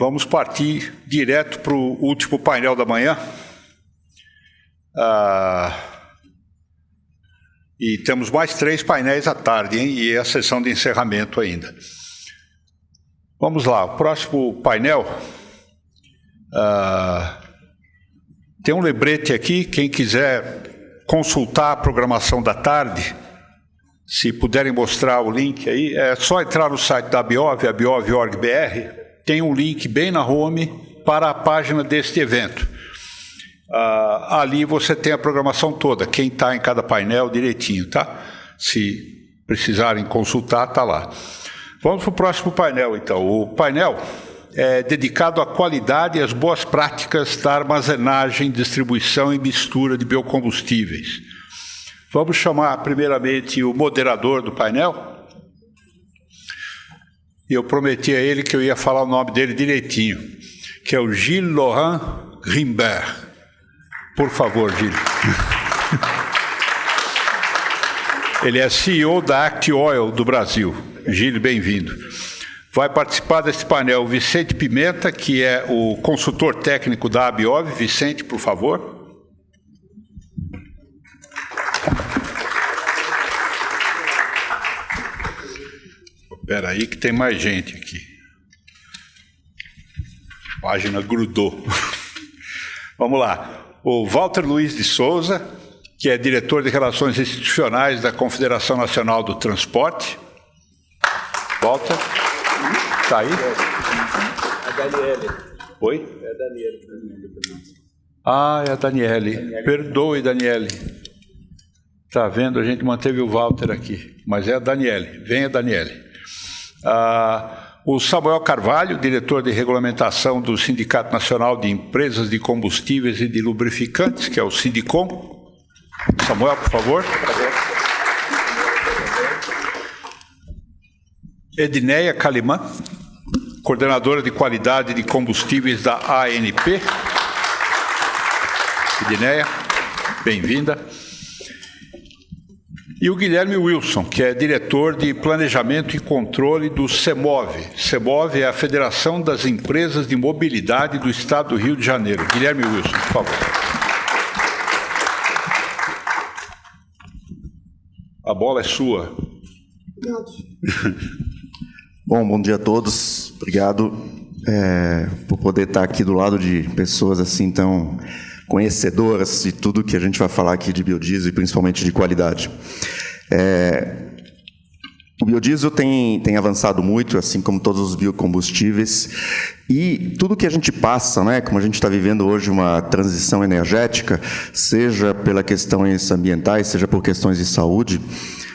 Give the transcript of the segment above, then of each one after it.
vamos partir direto para o último painel da manhã. E temos mais 3 painéis à tarde, hein? E a sessão de encerramento ainda. Vamos lá, o próximo painel. Tem um lembrete aqui, quem quiser consultar a programação da tarde, se puderem mostrar o link aí, é só entrar no site da Abiov, abiov.org.br, tem um link bem na home para a página deste evento. Ali você tem a programação toda, quem está em cada painel direitinho, tá? Se precisarem consultar, está lá. Vamos para o próximo painel, então. O painel é dedicado à qualidade e às boas práticas da armazenagem, distribuição e mistura de biocombustíveis. Vamos chamar primeiramente o moderador do painel. Eu prometi a ele que eu ia falar o nome dele direitinho, que é o Gilles Laurent Grimbert. Por favor, Gilles. Ele é CEO da Act Oil do Brasil. Gilles, bem-vindo. Vai participar desse painel o Vicente Pimenta, que é o consultor técnico da Abiov. Vicente, por favor. Espera aí que tem mais gente aqui. A página grudou. Vamos lá. O Walter Luiz de Souza, que é diretor de Relações Institucionais da Confederação Nacional do Transporte. Walter, está aí? A Daniele. Oi? É a Daniele. É a Daniele. Perdoe, Daniele. Está vendo? A gente manteve o Walter aqui, mas é a Daniele. Venha, Daniele. O Samuel Carvalho, diretor de regulamentação do Sindicato Nacional de Empresas de Combustíveis e de Lubrificantes, que é o Sindicom. Samuel, por favor. Edneia Calimã, coordenadora de qualidade de combustíveis da ANP. Edneia, bem-vinda. E o Guilherme Wilson, que é diretor de Planejamento e Controle do CEMOV. CEMOV é a Federação das Empresas de Mobilidade do Estado do Rio de Janeiro. Guilherme Wilson, por favor. A bola é sua. Obrigado. Bom dia a todos. Obrigado por poder estar aqui do lado de pessoas assim tão conhecedoras de tudo que a gente vai falar aqui de biodiesel e principalmente de qualidade. O biodiesel tem avançado muito, assim como todos os biocombustíveis, e tudo que a gente passa, né, como a gente está vivendo hoje uma transição energética, seja pela questões ambientais, seja por questões de saúde,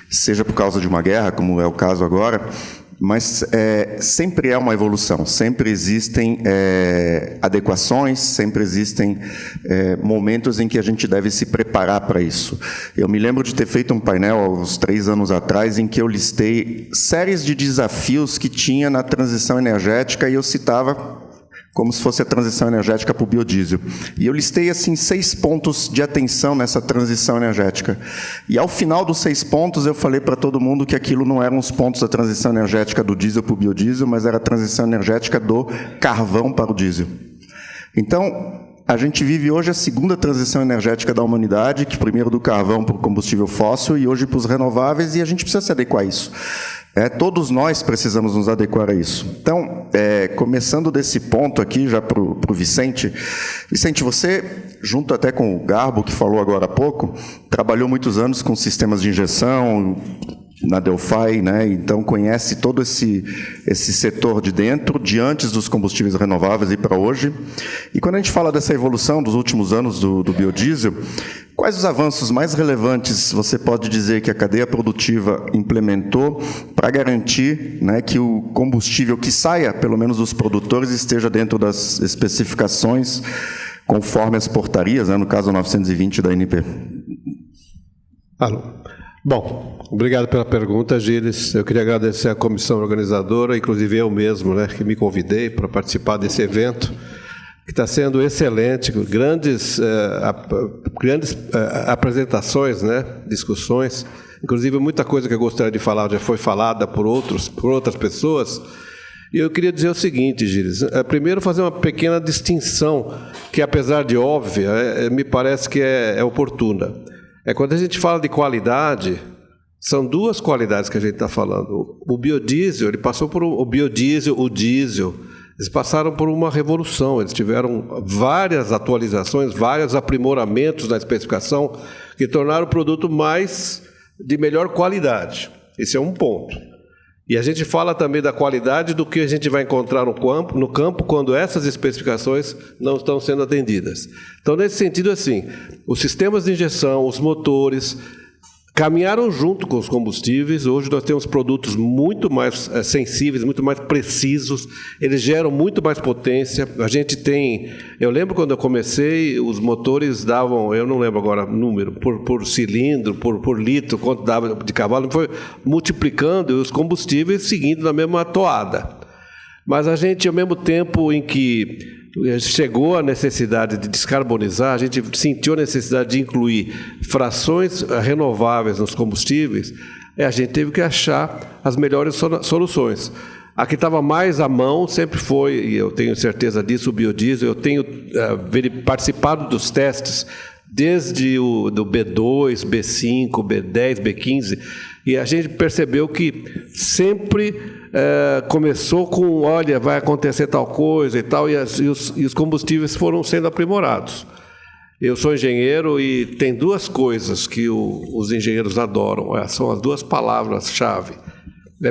seja por causa de uma guerra, como é o caso agora, mas sempre é uma evolução, sempre existem adequações, sempre existem momentos em que a gente deve se preparar para isso. Eu me lembro de ter feito um painel há uns 3 anos atrás em que eu listei séries de desafios que tinha na transição energética e eu citava como se fosse a transição energética para o biodiesel. E eu listei, assim, 6 pontos de atenção nessa transição energética. E, ao final dos 6 pontos, eu falei para todo mundo que aquilo não eram os pontos da transição energética do diesel para o biodiesel, mas era a transição energética do carvão para o diesel. Então, a gente vive hoje a segunda transição energética da humanidade, que primeiro do carvão para o combustível fóssil e hoje para os renováveis, e a gente precisa se adequar a isso. Todos nós precisamos nos adequar a isso. Então, começando desse ponto aqui, já para o Vicente. Vicente, você, junto até com o Garbo, que falou agora há pouco, trabalhou muitos anos com sistemas de injeção na Delphi, né? Então conhece todo esse setor de dentro, de antes dos combustíveis renováveis e para hoje. E quando a gente fala dessa evolução dos últimos anos do biodiesel, quais os avanços mais relevantes você pode dizer que a cadeia produtiva implementou para garantir, né, que o combustível que saia, pelo menos dos produtores, esteja dentro das especificações conforme as portarias, né, no caso 920 da ANP? Alô. Bom, obrigado pela pergunta, Gilles. Eu queria agradecer à comissão organizadora, inclusive eu mesmo, né, que me convidei para participar desse evento, que está sendo excelente, grandes apresentações, né, discussões, inclusive muita coisa que eu gostaria de falar já foi falada por outras pessoas, E eu queria dizer o seguinte, Gilles, primeiro fazer uma pequena distinção, que apesar de óbvia, me parece que é oportuna. Quando a gente fala de qualidade, são duas qualidades que a gente está falando. O biodiesel, ele passou por o biodiesel, o diesel, eles passaram por uma revolução, eles tiveram várias atualizações, vários aprimoramentos na especificação que tornaram o produto de melhor qualidade. Esse é um ponto. E a gente fala também da qualidade do que a gente vai encontrar no campo quando essas especificações não estão sendo atendidas. Então, nesse sentido, assim, os sistemas de injeção, os motores, caminharam junto com os combustíveis. Hoje nós temos produtos muito mais sensíveis, muito mais precisos, eles geram muito mais potência. A gente tem... Eu lembro quando eu comecei, os motores davam, eu não lembro agora o número, por cilindro, por litro, quanto dava de cavalo, foi multiplicando e os combustíveis seguindo na mesma toada. Mas a gente, ao mesmo tempo em que chegou a necessidade de descarbonizar, a gente sentiu a necessidade de incluir frações renováveis nos combustíveis, a gente teve que achar as melhores soluções. A que estava mais à mão sempre foi, e eu tenho certeza disso, o biodiesel. Eu tenho participado dos testes desde do B2, B5, B10, B15, e a gente percebeu que sempre começou com, olha, vai acontecer tal coisa e tal, e os combustíveis foram sendo aprimorados. Eu sou engenheiro e tem duas coisas que os engenheiros adoram, são as duas palavras-chave.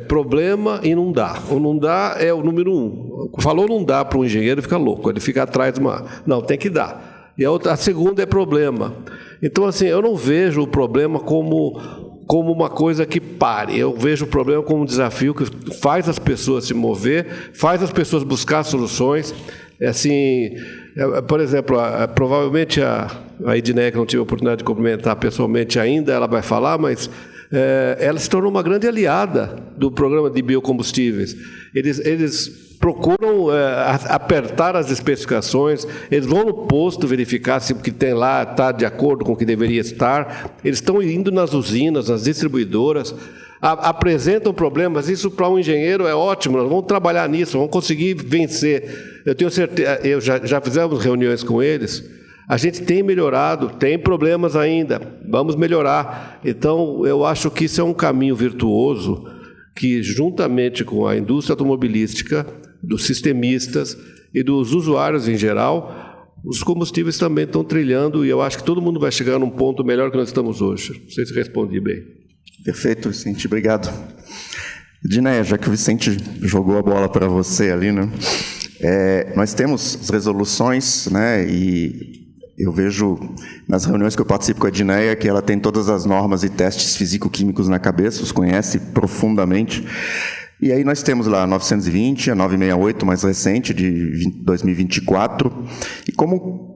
Problema e não dá. O não dá é o número 1. Falou não dá para um engenheiro, fica louco, ele fica atrás de uma... Não, tem que dar. E a segunda é problema. Então, assim, eu não vejo o problema como uma coisa que pare. Eu vejo o problema como um desafio que faz as pessoas se mover, faz as pessoas buscar soluções. Assim, por exemplo, provavelmente a Edneia, que não tive a oportunidade de cumprimentar pessoalmente ainda, ela vai falar, mas ela se tornou uma grande aliada do programa de biocombustíveis. Eles procuram apertar as especificações, eles vão no posto verificar se o que tem lá está de acordo com o que deveria estar, eles estão indo nas usinas, nas distribuidoras, apresentam problemas. Isso para um engenheiro é ótimo, nós vamos trabalhar nisso, vamos conseguir vencer. Eu tenho certeza, já fizemos reuniões com eles, a gente tem melhorado, tem problemas ainda, vamos melhorar. Então, eu acho que isso é um caminho virtuoso que, juntamente com a indústria automobilística, dos sistemistas e dos usuários em geral, os combustíveis também estão trilhando, e eu acho que todo mundo vai chegar num ponto melhor que nós estamos hoje. Não sei se respondi bem. Perfeito, Vicente, obrigado. Edneia, já que o Vicente jogou a bola para você ali, né? Nós temos as resoluções, né, e eu vejo nas reuniões que eu participo com a Edneia que ela tem todas as normas e testes físico-químicos na cabeça, os conhece profundamente. E aí nós temos lá a 920, a 968, mais recente, de 2024. E como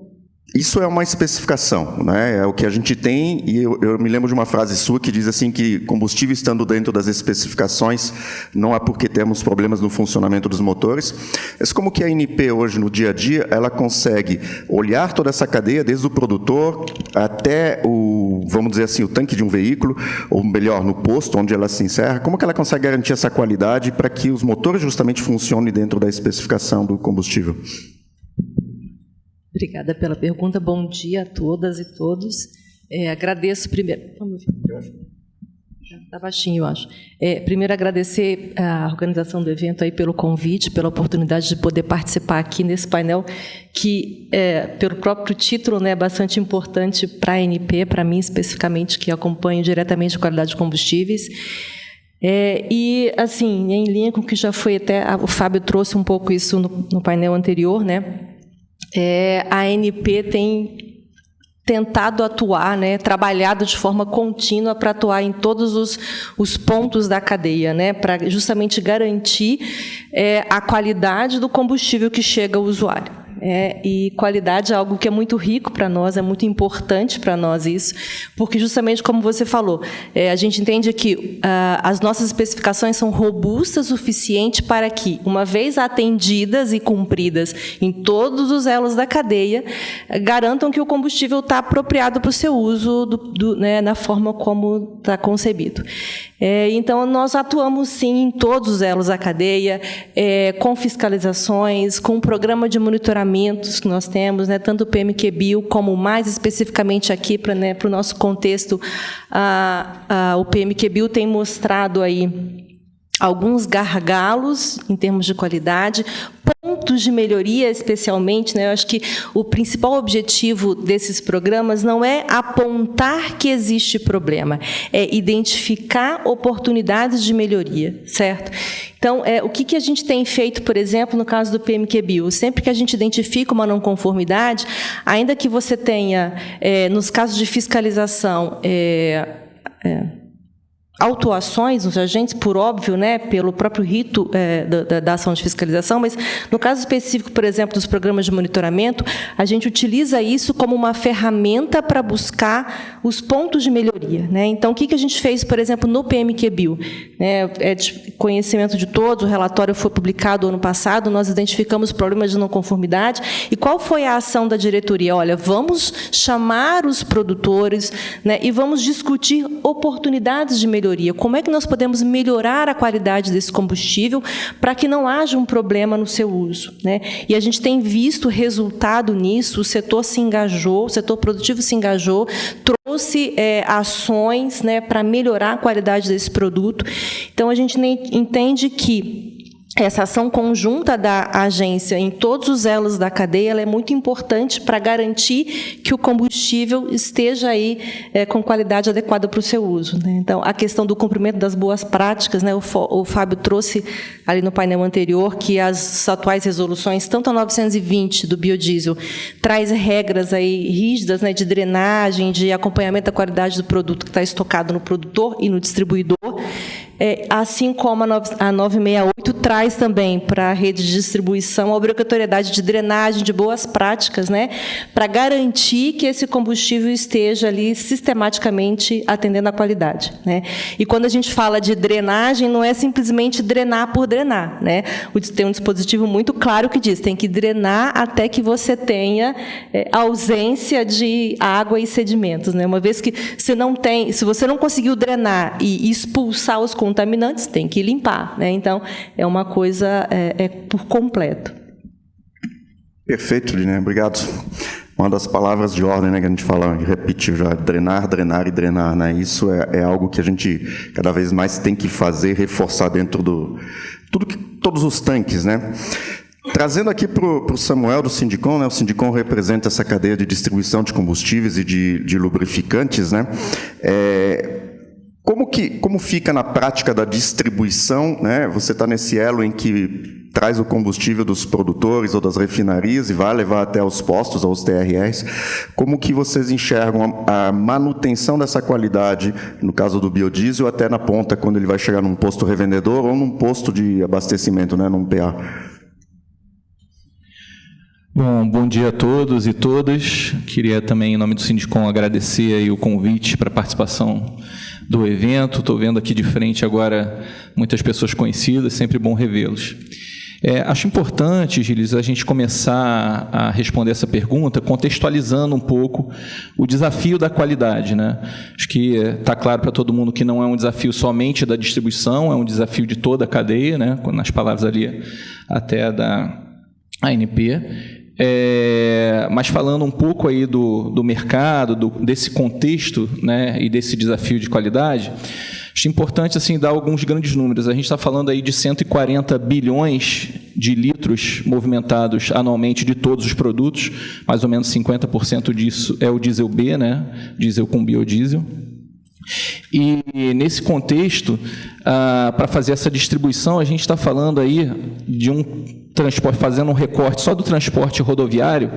isso é uma especificação, né? É o que a gente tem, e eu me lembro de uma frase sua que diz assim que combustível estando dentro das especificações não há por que termos problemas no funcionamento dos motores. Mas como que a ANP hoje, no dia a dia, ela consegue olhar toda essa cadeia, desde o produtor até vamos dizer assim, o tanque de um veículo, ou melhor, no posto onde ela se encerra, como que ela consegue garantir essa qualidade para que os motores justamente funcionem dentro da especificação do combustível? Obrigada pela pergunta. Bom dia a todas e todos. Agradeço primeiro... Está baixinho, eu acho. Primeiro, agradecer a organização do evento aí pelo convite, pela oportunidade de poder participar aqui nesse painel, que, pelo próprio título, né, é bastante importante para a ANP, para mim especificamente, que acompanho diretamente a qualidade de combustíveis. E, assim, em linha com o que já foi até... O Fábio trouxe um pouco isso no painel anterior, né? A ANP tem tentado atuar, né, trabalhado de forma contínua para atuar em todos os pontos da cadeia, né, para justamente garantir a qualidade do combustível que chega ao usuário. E qualidade é algo que é muito rico para nós, é muito importante para nós isso, porque justamente como você falou, a gente entende que as nossas especificações são robustas o suficiente para que, uma vez atendidas e cumpridas em todos os elos da cadeia, garantam que o combustível está apropriado para o seu uso na forma como está concebido. Então, nós atuamos, sim, em todos os elos da cadeia, com fiscalizações, com um programa de monitoramentos que nós temos, tanto o PMQ-Bio, como mais especificamente aqui para o nosso contexto, o PMQ-Bio tem mostrado aí alguns gargalos em termos de qualidade, pontos de melhoria, especialmente. Eu acho que o principal objetivo desses programas não é apontar que existe problema, é identificar oportunidades de melhoria, certo? Então, o que a gente tem feito, por exemplo, no caso do PMQ-Bio? Sempre que a gente identifica uma não conformidade, ainda que você tenha, nos casos de fiscalização, autuações dos agentes, por óbvio, pelo próprio rito da ação de fiscalização, mas no caso específico, por exemplo, dos programas de monitoramento, a gente utiliza isso como uma ferramenta para buscar os pontos de melhoria. Então, o que a gente fez, por exemplo, no PMQ-Bio? É de conhecimento de todos, o relatório foi publicado ano passado, nós identificamos problemas de não conformidade, e qual foi a ação da diretoria? Olha, vamos chamar os produtores, e vamos discutir oportunidades de melhoria. Como é que nós podemos melhorar a qualidade desse combustível para que não haja um problema no seu uso? E a gente tem visto resultado nisso, o setor se engajou, o setor produtivo se engajou, trouxe ações para melhorar a qualidade desse produto. Então, a gente entende que essa ação conjunta da agência em todos os elos da cadeia, ela é muito importante para garantir que o combustível esteja aí com qualidade adequada para o seu uso. Então, a questão do cumprimento das boas práticas, o Fábio trouxe ali no painel anterior que as atuais resoluções, tanto a 920 do biodiesel, traz regras aí rígidas de drenagem, de acompanhamento da qualidade do produto que está estocado no produtor e no distribuidor, assim como a 968 traz também para a rede de distribuição a obrigatoriedade de drenagem de boas práticas, para garantir que esse combustível esteja ali sistematicamente atendendo à qualidade. E quando a gente fala de drenagem, não é simplesmente drenar por drenar. Tem um dispositivo muito claro que diz, tem que drenar até que você tenha ausência de água e sedimentos. Uma vez que se você não conseguiu drenar e expulsar os contaminantes, tem que limpar. Então, é uma coisa por completo. Perfeito, Liliane, obrigado. Uma das palavras de ordem que a gente fala, repetiu já, drenar, drenar e drenar. Isso é algo que a gente cada vez mais tem que fazer, reforçar dentro todos os tanques. Trazendo aqui para o Samuel do Sindicom, o Sindicom representa essa cadeia de distribuição de combustíveis e de lubrificantes. Como fica na prática da distribuição? Você está nesse elo em que traz o combustível dos produtores ou das refinarias e vai levar até os postos, aos TRRs. Como que vocês enxergam a manutenção dessa qualidade, no caso do biodiesel, até na ponta, quando ele vai chegar num posto revendedor ou num posto de abastecimento, num PA? Bom dia a todos e todas. Queria também, em nome do Sindicom, agradecer aí o convite para a participação do evento. Estou vendo aqui de frente agora muitas pessoas conhecidas, sempre bom revê-los. Acho importante, Gilles, a gente começar a responder essa pergunta contextualizando um pouco o desafio da qualidade. Acho que está claro para todo mundo que não é um desafio somente da distribuição, é um desafio de toda a cadeia, nas palavras ali até da ANP. Mas falando um pouco aí do mercado, desse contexto, e desse desafio de qualidade, acho importante dar alguns grandes números. A gente está falando aí de 140 bilhões de litros movimentados anualmente de todos os produtos, mais ou menos 50% disso é o diesel B, diesel com biodiesel. E nesse contexto, para fazer essa distribuição, a gente está falando aí de um transporte, fazendo um recorte só do transporte rodoviário,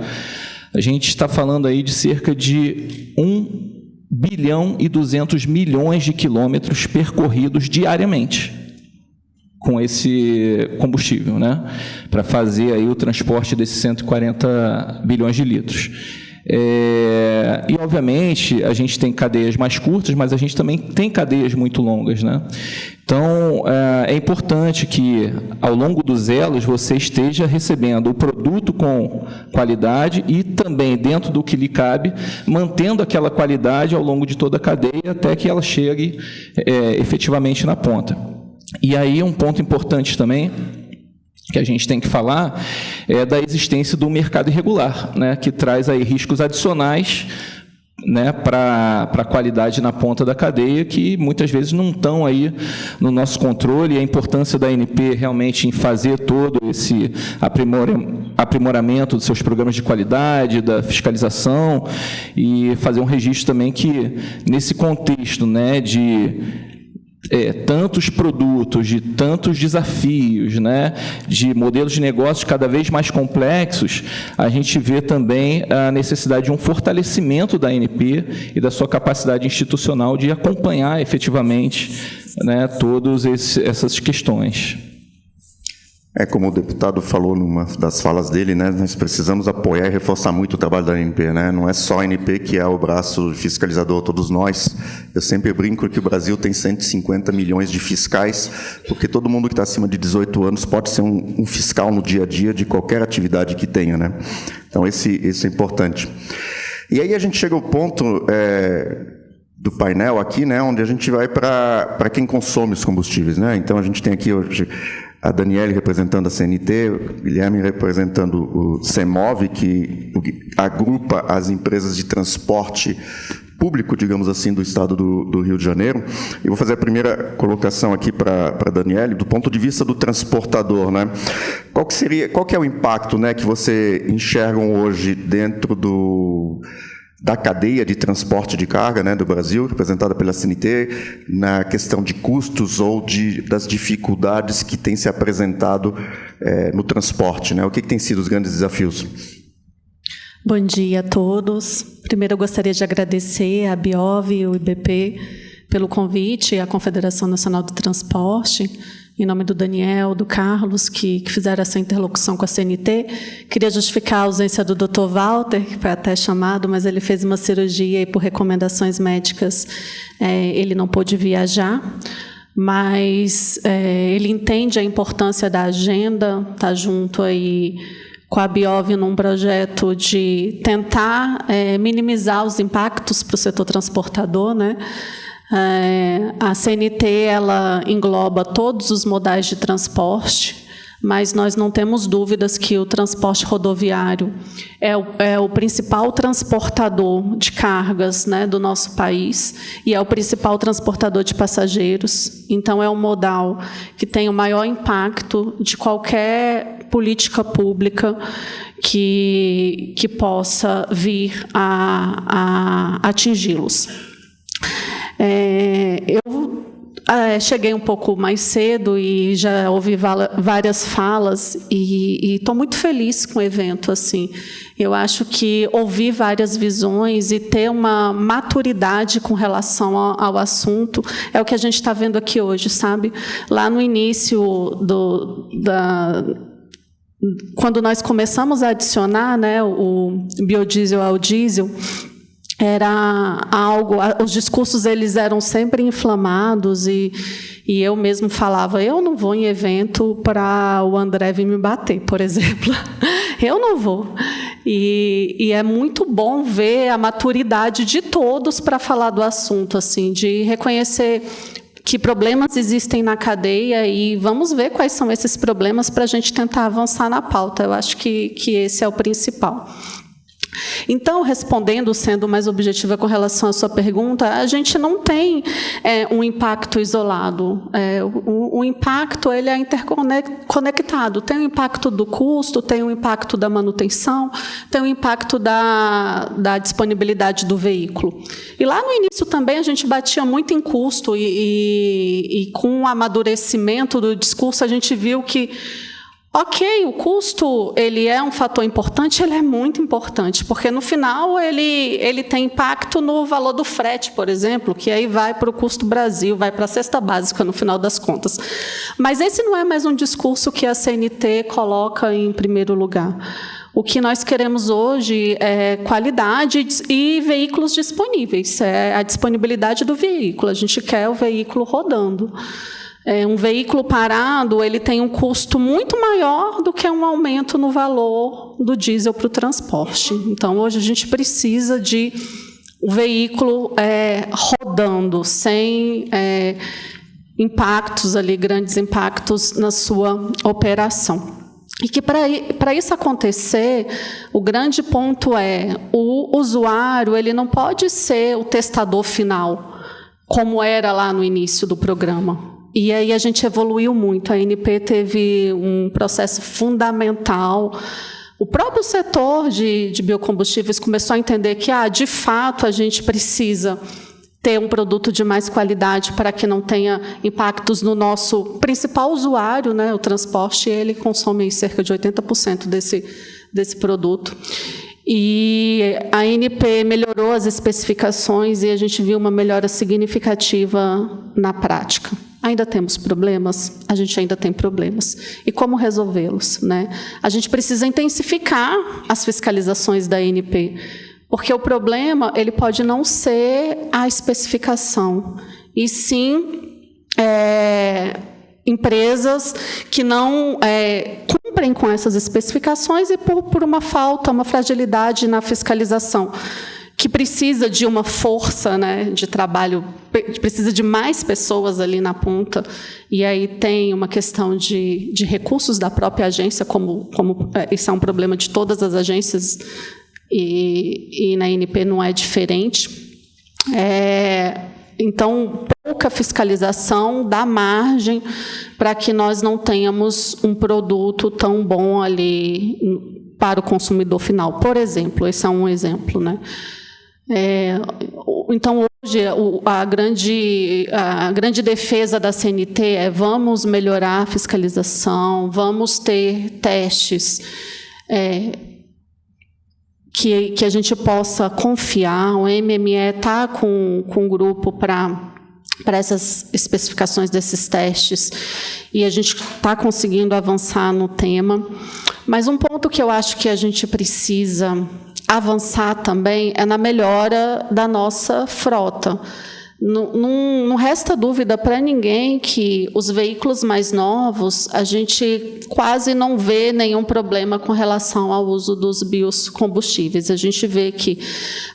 a gente está falando aí de cerca de 1 bilhão e 200 milhões de quilômetros percorridos diariamente. com esse combustível, né? Para fazer aí o transporte desses 140 bilhões de litros. E, obviamente, a gente tem cadeias mais curtas, mas a gente também tem cadeias muito longas, né? Então, é importante que, ao longo dos elos, você esteja recebendo o produto com qualidade e também, dentro do que lhe cabe, mantendo aquela qualidade ao longo de toda a cadeia até que ela chegue efetivamente na ponta. E aí, um ponto importante também que a gente tem que falar é da existência do mercado irregular, né, que traz aí riscos adicionais, né, para a qualidade na ponta da cadeia, que muitas vezes não estão aí no nosso controle, e a importância da ANP realmente em fazer todo esse aprimoramento dos seus programas de qualidade, da fiscalização, e fazer um registro também que, nesse contexto, né, de tantos produtos, de tantos desafios, né, de modelos de negócios cada vez mais complexos, a gente vê também a necessidade de um fortalecimento da ANP e da sua capacidade institucional de acompanhar efetivamente, né, todas essas questões. Como o deputado falou numa das falas dele, né, nós precisamos apoiar e reforçar muito o trabalho da ANP, né? Não é só a ANP que é o braço fiscalizador, todos nós. Eu sempre brinco que o Brasil tem 150 milhões de fiscais, porque todo mundo que está acima de 18 anos pode ser um fiscal no dia a dia de qualquer atividade que tenha, né? Então, isso é importante. E aí a gente chega ao ponto do painel aqui, né, onde a gente vai para quem consome os combustíveis, né? Então, a gente tem aqui hoje a Daniele representando a CNT, o Guilherme representando o CEMOV, que agrupa as empresas de transporte público, digamos assim, do estado do Rio de Janeiro. Eu vou fazer a primeira colocação aqui para a Daniele, do ponto de vista do transportador, né? Qual que é o impacto, né, que você enxergam hoje dentro da cadeia de transporte de carga, né, do Brasil, representada pela CNT, na questão de custos ou das dificuldades que têm se apresentado no transporte, né? O que tem sido os grandes desafios? Bom dia a todos. Primeiro, eu gostaria de agradecer a Biov e o IBP pelo convite, e a Confederação Nacional do Transporte, em nome do Daniel, do Carlos, que fizeram essa interlocução com a CNT. Queria justificar a ausência do Dr. Walter, que foi até chamado, mas ele fez uma cirurgia e, por recomendações médicas, ele não pôde viajar. Mas ele entende a importância da agenda, está junto aí com a Biov num projeto de tentar minimizar os impactos para o setor transportador, né? A CNT ela engloba todos os modais de transporte, mas nós não temos dúvidas que o transporte rodoviário é o principal transportador de cargas, né, do nosso país, e é o principal transportador de passageiros. Então, é um modal que tem o maior impacto de qualquer política pública que possa vir a atingi-los. Eu cheguei um pouco mais cedo e já ouvi várias falas e estou muito feliz com o evento. Assim, eu acho que ouvir várias visões e ter uma maturidade com relação ao assunto é o que a gente está vendo aqui hoje, sabe? Lá no início quando nós começamos a adicionar, né, o biodiesel ao diesel, era algo, os discursos eles eram sempre inflamados e eu mesmo falava, eu não vou em evento para o André vir me bater, por exemplo. Eu não vou. E é muito bom ver a maturidade de todos para falar do assunto, assim, de reconhecer que problemas existem na cadeia e vamos ver quais são esses problemas para a gente tentar avançar na pauta. Eu acho que esse é o principal. Então, respondendo, sendo mais objetiva com relação à sua pergunta, a gente não tem um impacto isolado. O impacto ele é interconectado. Tem o impacto do custo, tem o impacto da manutenção, tem o impacto da disponibilidade do veículo. E lá no início também a gente batia muito em custo e com o amadurecimento do discurso a gente viu que Ok, o custo ele é um fator importante, ele é muito importante, porque no final ele tem impacto no valor do frete, por exemplo, que aí vai para o custo Brasil, vai para a cesta básica no final das contas. Mas esse não é mais um discurso que a CNT coloca em primeiro lugar. O que nós queremos hoje é qualidade e veículos disponíveis, é a disponibilidade do veículo, a gente quer o veículo rodando. Um veículo parado ele tem um custo muito maior do que um aumento no valor do diesel para o transporte. Então, hoje a gente precisa de um veículo rodando, sem impactos ali, grandes impactos na sua operação. E que, para isso acontecer, o grande ponto é o usuário ele não pode ser o testador final, como era lá no início do programa. E aí a gente evoluiu muito. A ANP teve um processo fundamental. O próprio setor de biocombustíveis começou a entender que, de fato, a gente precisa ter um produto de mais qualidade para que não tenha impactos no nosso principal usuário, né? O transporte, ele consome cerca de 80% desse produto. E a ANP melhorou as especificações e a gente viu uma melhora significativa na prática. Ainda temos problemas? A gente ainda tem problemas. E como resolvê-los, né? A gente precisa intensificar as fiscalizações da ANP, porque o problema ele pode não ser a especificação, e sim empresas que não cumprem com essas especificações e por uma falta, uma fragilidade na fiscalização, que precisa de uma força, né, de trabalho, precisa de mais pessoas ali na ponta, e aí tem uma questão de recursos da própria agência, como isso é um problema de todas as agências, e na ANP não é diferente. Então, pouca fiscalização dá margem para que nós não tenhamos um produto tão bom ali para o consumidor final. Por exemplo, esse é um exemplo, né? Então, hoje, a grande defesa da CNT é: vamos melhorar a fiscalização, vamos ter testes que a gente possa confiar. O MME está com um grupo para essas especificações desses testes, e a gente está conseguindo avançar no tema. Mas um ponto que eu acho que a gente precisa avançar também é na melhora da nossa frota. Não resta dúvida para ninguém que os veículos mais novos, a gente quase não vê nenhum problema com relação ao uso dos biocombustíveis. A gente vê que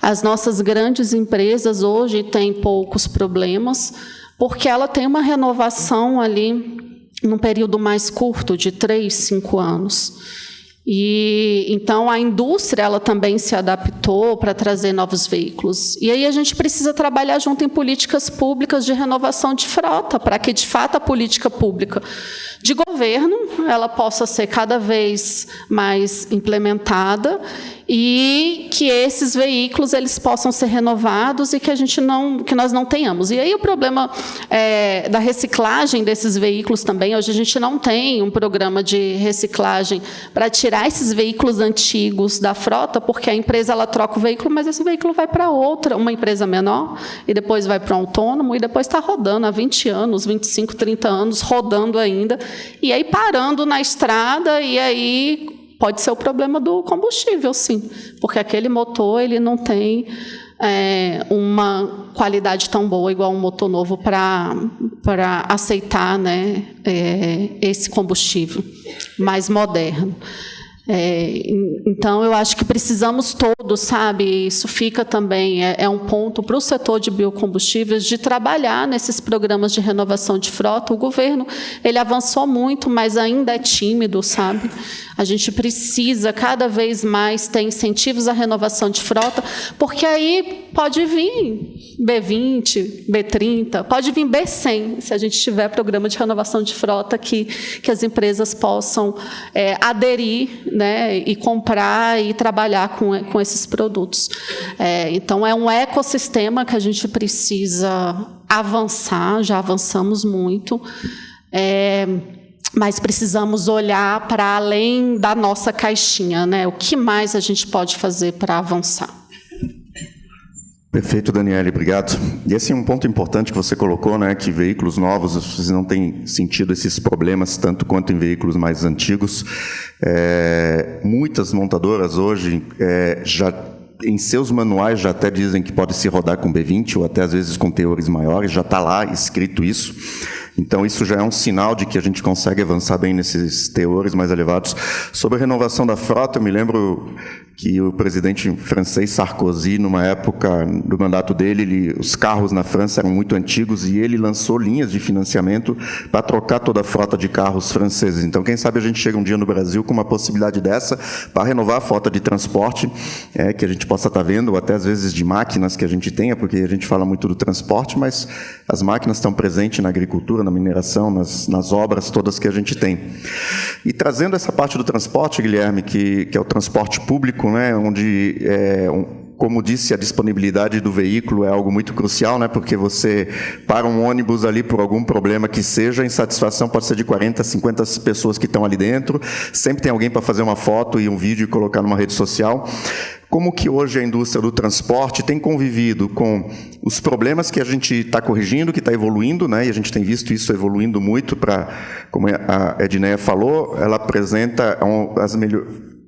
as nossas grandes empresas hoje têm poucos problemas, porque ela tem uma renovação ali num período mais curto, de 3, 5 anos. E então a indústria ela também se adaptou para trazer novos veículos. E aí a gente precisa trabalhar junto em políticas públicas de renovação de frota, para que de fato a política pública de governo ela possa ser cada vez mais implementada, e que esses veículos eles possam ser renovados e que nós não tenhamos. E aí o problema da reciclagem desses veículos também. Hoje a gente não tem um programa de reciclagem para tirar esses veículos antigos da frota, porque a empresa ela troca o veículo, mas esse veículo vai para outra, uma empresa menor, e depois vai para um autônomo, e depois está rodando há 20 anos, 25, 30 anos, rodando ainda, e aí parando na estrada, e aí pode ser o problema do combustível, sim, porque aquele motor ele não tem uma qualidade tão boa igual um motor novo para aceitar, né, esse combustível mais moderno. Então, eu acho que precisamos todos, sabe, isso fica também, um ponto para o setor de biocombustíveis, de trabalhar nesses programas de renovação de frota. O governo, ele avançou muito, mas ainda é tímido, sabe? A gente precisa, cada vez mais, ter incentivos à renovação de frota, porque aí pode vir B20, B30, pode vir B100, se a gente tiver programa de renovação de frota que as empresas possam aderir, né, e comprar e trabalhar com esses produtos. Então, é um ecossistema que a gente precisa avançar, já avançamos muito. mas precisamos olhar para além da nossa caixinha, né? O que mais a gente pode fazer para avançar? Perfeito, Daniele, obrigado. E esse é um ponto importante que você colocou, né, que veículos novos, vocês não têm sentido esses problemas tanto quanto em veículos mais antigos. Muitas montadoras hoje já em seus manuais já até dizem que pode se rodar com B20 ou até às vezes com teores maiores, já está lá escrito isso. Então, isso já é um sinal de que a gente consegue avançar bem nesses teores mais elevados. Sobre a renovação da frota, eu me lembro que o presidente francês Sarkozy, numa época do mandato dele, os carros na França eram muito antigos e ele lançou linhas de financiamento para trocar toda a frota de carros franceses. Então, quem sabe a gente chega um dia no Brasil com uma possibilidade dessa para renovar a frota de transporte, que a gente possa estar vendo, ou até às vezes de máquinas que a gente tenha, porque a gente fala muito do transporte, mas as máquinas estão presentes na agricultura, na mineração, nas obras todas que a gente tem. E trazendo essa parte do transporte, Guilherme, que é o transporte público, né, onde, como disse, a disponibilidade do veículo é algo muito crucial, né, porque você para um ônibus ali por algum problema que seja, a insatisfação pode ser de 40, 50 pessoas que estão ali dentro, sempre tem alguém para fazer uma foto e um vídeo e colocar numa rede social. Como que hoje a indústria do transporte tem convivido com os problemas que a gente está corrigindo, que está evoluindo, né? E a gente tem visto isso evoluindo muito como a Edneia falou, ela apresenta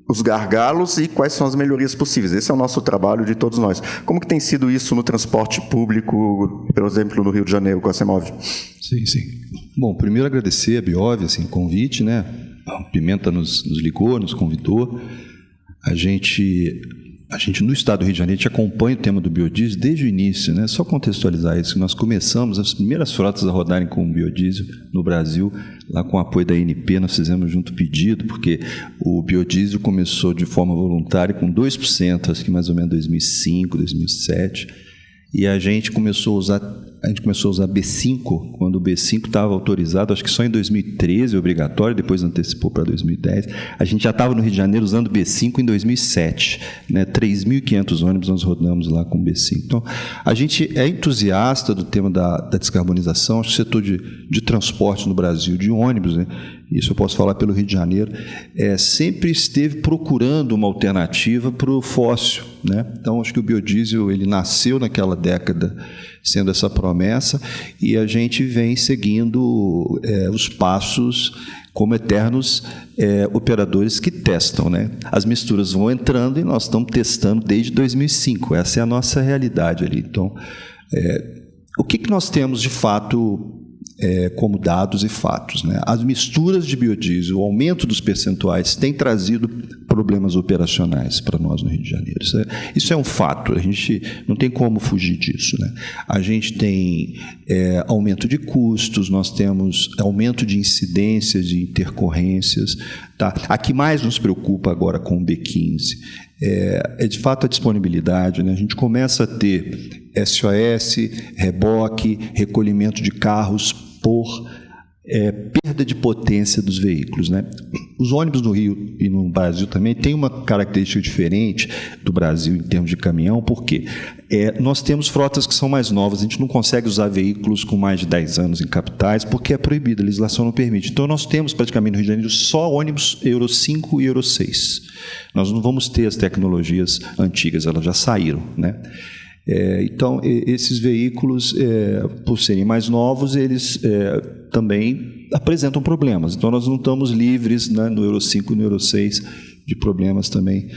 os gargalos e quais são as melhorias possíveis. Esse é o nosso trabalho de todos nós. Como que tem sido isso no transporte público, por exemplo, no Rio de Janeiro, com a CEMOV? Sim, sim. Bom, primeiro agradecer a Biov, assim, o convite, né? A Pimenta nos ligou, nos convidou. A gente, no estado do Rio de Janeiro, a gente acompanha o tema do biodiesel desde o início, né? Só contextualizar isso, nós começamos as primeiras frotas a rodarem com o biodiesel no Brasil, lá com o apoio da ANP, nós fizemos junto pedido, porque o biodiesel começou de forma voluntária com 2%, acho que mais ou menos 2005, 2007, e a gente começou a usar B5, quando o B5 estava autorizado, acho que só em 2013, obrigatório, depois antecipou para 2010. A gente já estava no Rio de Janeiro usando B5 em 2007. Né? 3.500 ônibus nós rodamos lá com B5. Então, a gente é entusiasta do tema da descarbonização. Acho que o setor de transporte no Brasil, de ônibus, né? Isso eu posso falar pelo Rio de Janeiro, sempre esteve procurando uma alternativa para o fóssil. Né? Então, acho que o biodiesel ele nasceu naquela década sendo essa promessa e a gente vem seguindo os passos como eternos operadores que testam. Né? As misturas vão entrando e nós estamos testando desde 2005. Essa é a nossa realidade ali. Então, o que nós temos de fato como dados e fatos? Né? As misturas de biodiesel, o aumento dos percentuais tem trazido problemas operacionais para nós no Rio de Janeiro. Isso é um fato, a gente não tem como fugir disso. Né? A gente tem aumento de custos, nós temos aumento de incidências, de intercorrências. Tá? A que mais nos preocupa agora com o B15 é de fato a disponibilidade. Né? A gente começa a ter SOS, reboque, recolhimento de carros por perda de potência dos veículos. Né? Os ônibus no Rio e no Brasil também têm uma característica diferente do Brasil em termos de caminhão, porque nós temos frotas que são mais novas, a gente não consegue usar veículos com mais de 10 anos em capitais, porque é proibido, a legislação não permite. Então, nós temos praticamente no Rio de Janeiro só ônibus Euro 5 e Euro 6. Nós não vamos ter as tecnologias antigas, elas já saíram. Né? Então, esses veículos, por serem mais novos, eles também apresentam problemas. Então, nós não estamos livres, né, no Euro 5 e no Euro 6 de problemas também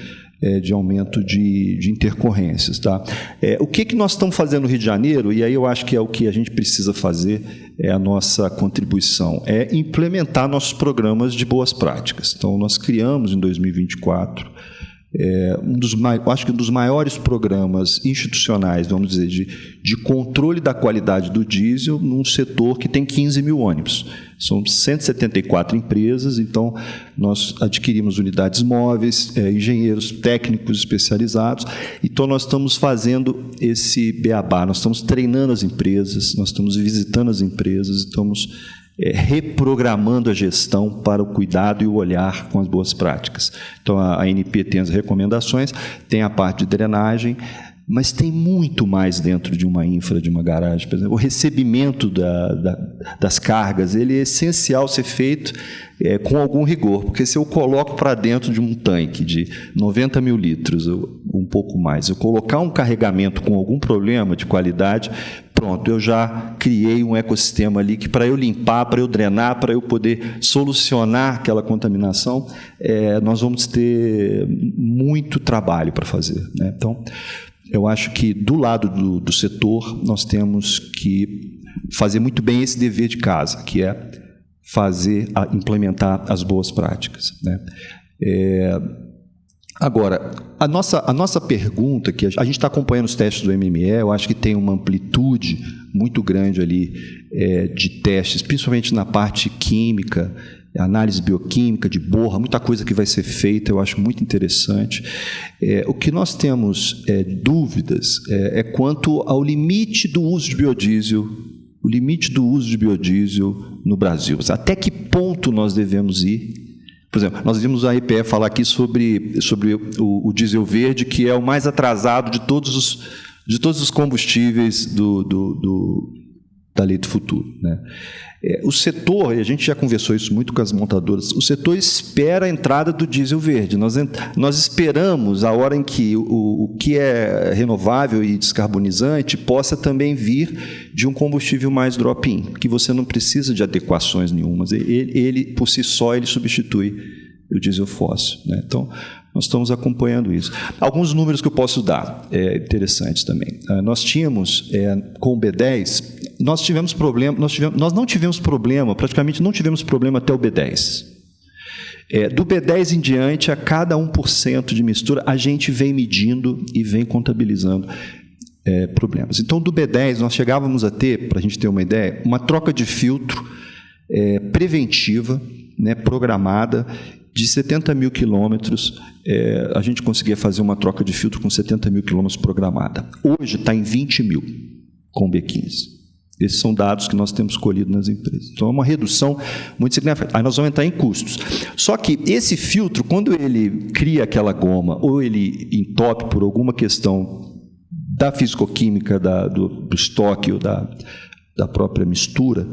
de aumento de intercorrências. Tá? O que nós estamos fazendo no Rio de Janeiro, e aí eu acho que é o que a gente precisa fazer, é a nossa contribuição, é implementar nossos programas de boas práticas. Então, nós criamos em 2024 acho que um dos maiores programas institucionais, vamos dizer, de controle da qualidade do diesel num setor que tem 15 mil ônibus. São 174 empresas, então nós adquirimos unidades móveis, engenheiros técnicos especializados, então nós estamos fazendo esse beabá, nós estamos treinando as empresas, nós estamos visitando as empresas, estamos reprogramando a gestão para o cuidado e o olhar com as boas práticas. Então, a ANP tem as recomendações, tem a parte de drenagem, Mas tem muito mais dentro de uma infra, de uma garagem. Por exemplo, o recebimento das cargas, ele é essencial ser feito com algum rigor, porque se eu coloco para dentro de um tanque de 90 mil litros, um pouco mais, eu colocar um carregamento com algum problema de qualidade, pronto, eu já criei um ecossistema ali que, para eu limpar, para eu drenar, para eu poder solucionar aquela contaminação, nós vamos ter muito trabalho para fazer, né? Então, eu acho que, do lado do setor, nós temos que fazer muito bem esse dever de casa, que é implementar as boas práticas, né? Agora, a nossa pergunta, que a gente está acompanhando os testes do MME, eu acho que tem uma amplitude muito grande ali de testes, principalmente na parte química, análise bioquímica, de borra, muita coisa que vai ser feita, eu acho muito interessante. O que nós temos dúvidas é quanto ao limite do uso de biodiesel, no Brasil. Até que ponto nós devemos ir? Por exemplo, nós vimos a EPE falar aqui sobre o diesel verde, que é o mais atrasado de todos os combustíveis da lei do futuro, né? O setor, e a gente já conversou isso muito com as montadoras, o setor espera a entrada do diesel verde. Nós esperamos a hora em que o que é renovável e descarbonizante possa também vir de um combustível mais drop-in, que você não precisa de adequações nenhumas. Ele por si só, ele substitui o diesel fóssil, né? Então, nós estamos acompanhando isso. Alguns números que eu posso dar, interessantes também. Nós tínhamos, com o B10, nós não tivemos problema, praticamente não tivemos problema até o B10. Do B10 em diante, a cada 1% de mistura, a gente vem medindo e vem contabilizando problemas. Então, do B10, nós chegávamos a ter, para a gente ter uma ideia, uma troca de filtro preventiva, né, programada, de 70 mil quilômetros, a gente conseguia fazer uma troca de filtro com 70 mil quilômetros programada. Hoje está em 20 mil com B15. Esses são dados que nós temos colhido nas empresas. Então, é uma redução muito significativa. Aí nós vamos entrar em custos. Só que esse filtro, quando ele cria aquela goma, ou ele entope por alguma questão da fisicoquímica, do estoque ou da própria mistura,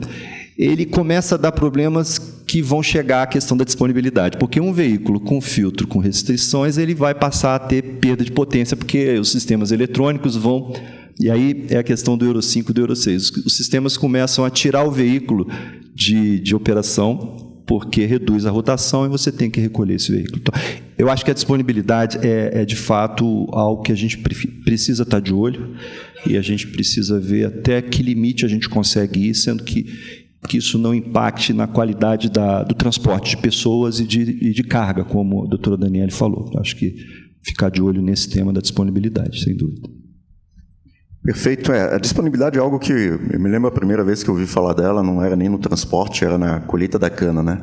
ele começa a dar problemas que vão chegar à questão da disponibilidade, porque um veículo com filtro com restrições, ele vai passar a ter perda de potência, porque os sistemas eletrônicos vão... E aí é a questão do Euro 5 e do Euro 6. Os sistemas começam a tirar o veículo de operação, porque reduz a rotação e você tem que recolher esse veículo. Então, eu acho que a disponibilidade é de fato algo que a gente precisa estar de olho, e a gente precisa ver até que limite a gente consegue ir, sendo que isso não impacte na qualidade do transporte de pessoas e de carga, como a doutora Daniele falou. Acho que ficar de olho nesse tema da disponibilidade, sem dúvida. Perfeito. A disponibilidade é algo que, eu me lembro a primeira vez que eu ouvi falar dela, não era nem no transporte, era na colheita da cana, né?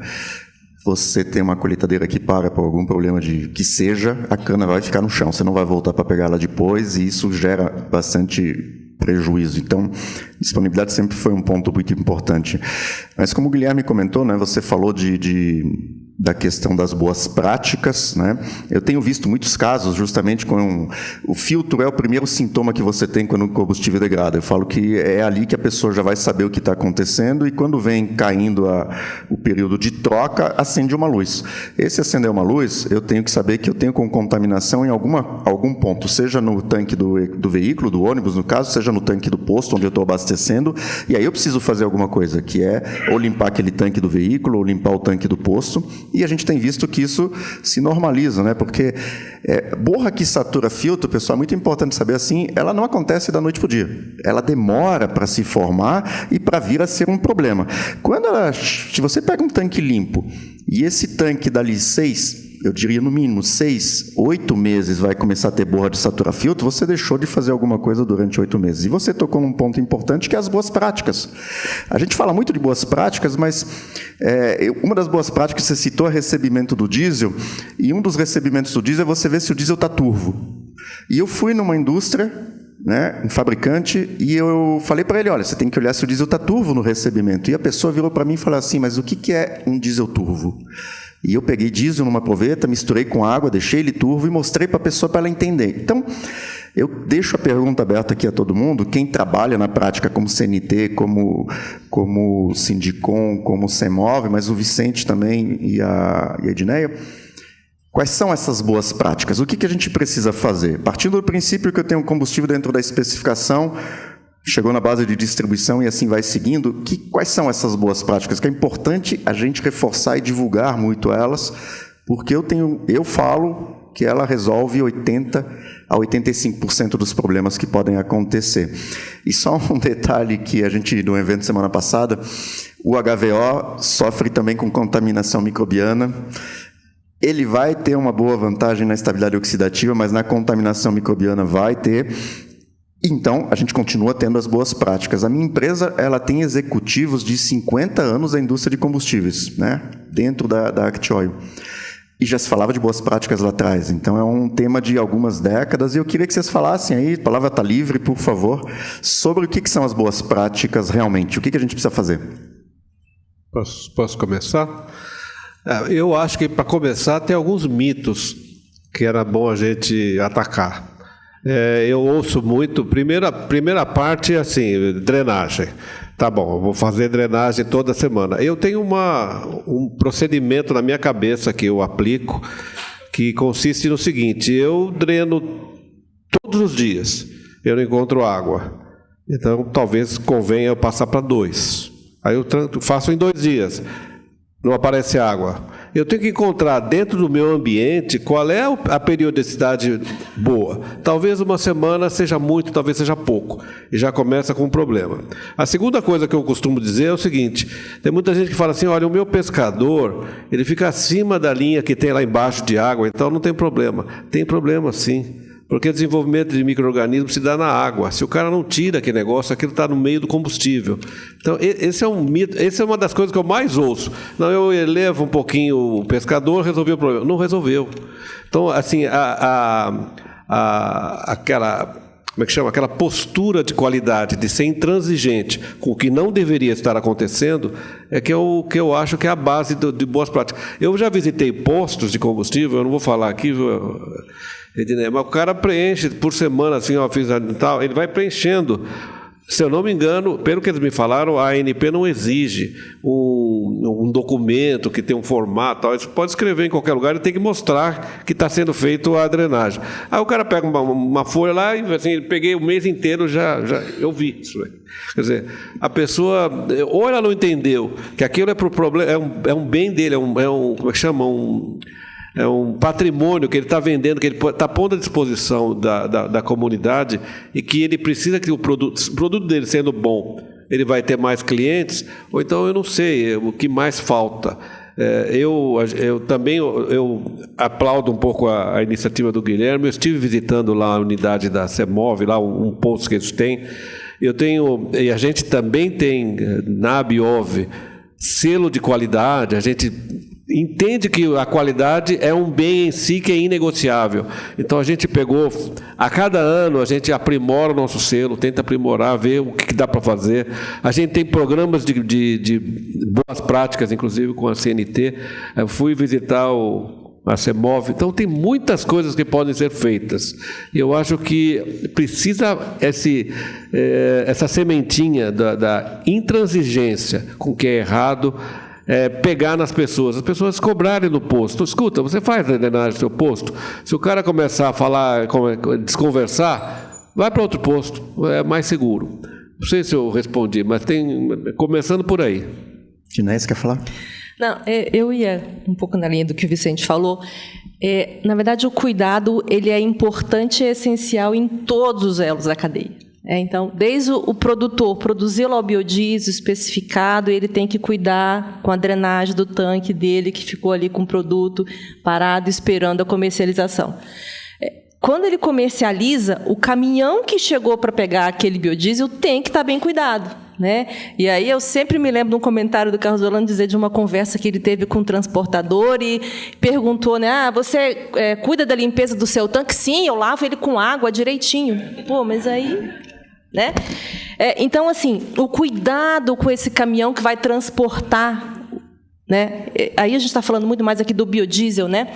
Você tem uma colheitadeira que para por algum problema que seja, a cana vai ficar no chão, você não vai voltar para pegar ela depois, e isso gera bastante prejuízo. Então, disponibilidade sempre foi um ponto muito importante. Mas como o Guilherme comentou, né, você falou da questão das boas práticas, né? Eu tenho visto muitos casos justamente com o filtro é o primeiro sintoma que você tem quando o combustível degrada. Eu falo que é ali que a pessoa já vai saber o que está acontecendo, e quando vem caindo o período de troca, acende uma luz. Esse acender uma luz, eu tenho que saber que eu tenho com contaminação em algum ponto, seja no tanque do veículo, do ônibus, no caso, seja no tanque do posto onde eu estou abastecendo, e aí eu preciso fazer alguma coisa, que é ou limpar aquele tanque do veículo, ou limpar o tanque do posto. E a gente tem visto que isso se normaliza, né? Porque borra que satura filtro, pessoal, é muito importante saber assim, ela não acontece da noite para o dia. Ela demora para se formar e para vir a ser um problema. Se você pega um tanque limpo e esse tanque dali 6, eu diria no mínimo 6, 8 meses vai começar a ter borra de saturar filtro, você deixou de fazer alguma coisa durante 8 meses. E você tocou num ponto importante, que é as boas práticas. A gente fala muito de boas práticas, mas uma das boas práticas que você citou é recebimento do diesel, e um dos recebimentos do diesel é você ver se o diesel está turvo. E eu fui numa indústria, né, um fabricante, e eu falei para ele, olha, você tem que olhar se o diesel está turvo no recebimento. E a pessoa virou para mim e falou assim, mas o que é um diesel turvo? E eu peguei diesel numa proveta, misturei com água, deixei ele turvo e mostrei para a pessoa para ela entender. Então, eu deixo a pergunta aberta aqui a todo mundo, quem trabalha na prática como CNT, como Sindicom, como CEMOV, mas o Vicente também e a Edneia, quais são essas boas práticas? O que a gente precisa fazer? Partindo do princípio que eu tenho um combustível dentro da especificação, chegou na base de distribuição e assim vai seguindo, quais são essas boas práticas? Que é importante a gente reforçar e divulgar muito elas, porque eu falo que ela resolve 80% a 85% dos problemas que podem acontecer. E só um detalhe que a gente, no evento semana passada, o HVO sofre também com contaminação microbiana. Ele vai ter uma boa vantagem na estabilidade oxidativa, mas na contaminação microbiana vai ter. Então, a gente continua tendo as boas práticas. A minha empresa, ela tem executivos de 50 anos da indústria de combustíveis, né? Dentro da Actioil. E já se falava de boas práticas lá atrás. Então, é um tema de algumas décadas. E eu queria que vocês falassem aí, a palavra está livre, por favor, sobre o que são as boas práticas realmente. O que a gente precisa fazer? Posso começar? Eu acho que, para começar, tem alguns mitos que era bom a gente atacar. Eu ouço muito, primeira parte é assim, drenagem. Tá bom, eu vou fazer drenagem toda semana. Eu tenho um procedimento na minha cabeça que eu aplico, que consiste no seguinte: eu dreno todos os dias, eu não encontro água. Então, talvez convenha eu passar para 2. Aí eu faço em 2 dias, não aparece água. Eu tenho que encontrar dentro do meu ambiente qual é a periodicidade boa. Talvez uma semana seja muito, talvez seja pouco. E já começa com um problema. A segunda coisa que eu costumo dizer é o seguinte: tem muita gente que fala assim, olha, o meu pescador, ele fica acima da linha que tem lá embaixo de água, então não tem problema. Tem problema sim. Porque o desenvolvimento de micro-organismos se dá na água. Se o cara não tira aquele negócio, aquilo está no meio do combustível. Então, esse é um mito, essa é uma das coisas que eu mais ouço. Não, eu elevo um pouquinho o pescador, resolveu o problema. Não resolveu. Então, assim, aquela, como é que chama? Aquela postura de qualidade, de ser intransigente com o que não deveria estar acontecendo, é que eu acho que é a base de boas práticas. Eu já visitei postos de combustível, eu não vou falar aqui, mas o cara preenche por semana, assim, ó, fiz tal, ele vai preenchendo. Se eu não me engano, pelo que eles me falaram, a ANP não exige um documento que tem um formato, tal. Você pode escrever em qualquer lugar e tem que mostrar que está sendo feito a drenagem. Aí o cara pega uma folha lá e assim, peguei o mês inteiro, eu vi isso. Quer dizer, a pessoa, ou ela não entendeu que aquilo é para o problema, é um bem dele, como é que chama? É um patrimônio que ele está vendendo, que ele está pondo à disposição da comunidade e que ele precisa que o produto dele sendo bom, ele vai ter mais clientes, ou então eu não sei o que mais falta. Eu também aplaudo um pouco a iniciativa do Guilherme. Eu estive visitando lá a unidade da CEMOV, lá um posto que eles têm. E a gente também tem na Biov selo de qualidade. A gente entende que a qualidade é um bem em si que é inegociável. Então a gente pegou, a cada ano a gente aprimora o nosso selo, tenta aprimorar, ver o que dá para fazer. A gente tem programas de boas práticas, inclusive com a CNT. Eu fui visitar a CEMOV. Então tem muitas coisas que podem ser feitas. E eu acho que precisa essa sementinha da intransigência com o que é errado, pegar nas pessoas, as pessoas cobrarem no posto. Escuta, você faz a drenagem do seu posto? Se o cara começar a falar, desconversar, vai para outro posto, é mais seguro. Não sei se eu respondi, mas começando por aí. Ginés, quer falar? Não, eu ia um pouco na linha do que o Vicente falou. Na verdade, o cuidado ele é importante e essencial em todos os elos da cadeia. Então, desde o produtor produzir lá o biodiesel especificado, ele tem que cuidar com a drenagem do tanque dele, que ficou ali com o produto parado, esperando a comercialização. Quando ele comercializa, o caminhão que chegou para pegar aquele biodiesel tem que estar bem cuidado, né? E aí eu sempre me lembro de um comentário do Carlos Orlando dizer de uma conversa que ele teve com um transportador e perguntou, né? Você cuida da limpeza do seu tanque? Sim, eu lavo ele com água direitinho. Pô, mas aí... né? Então, assim, o cuidado com esse caminhão que vai transportar né? Aí a gente está falando muito mais aqui do biodiesel, né?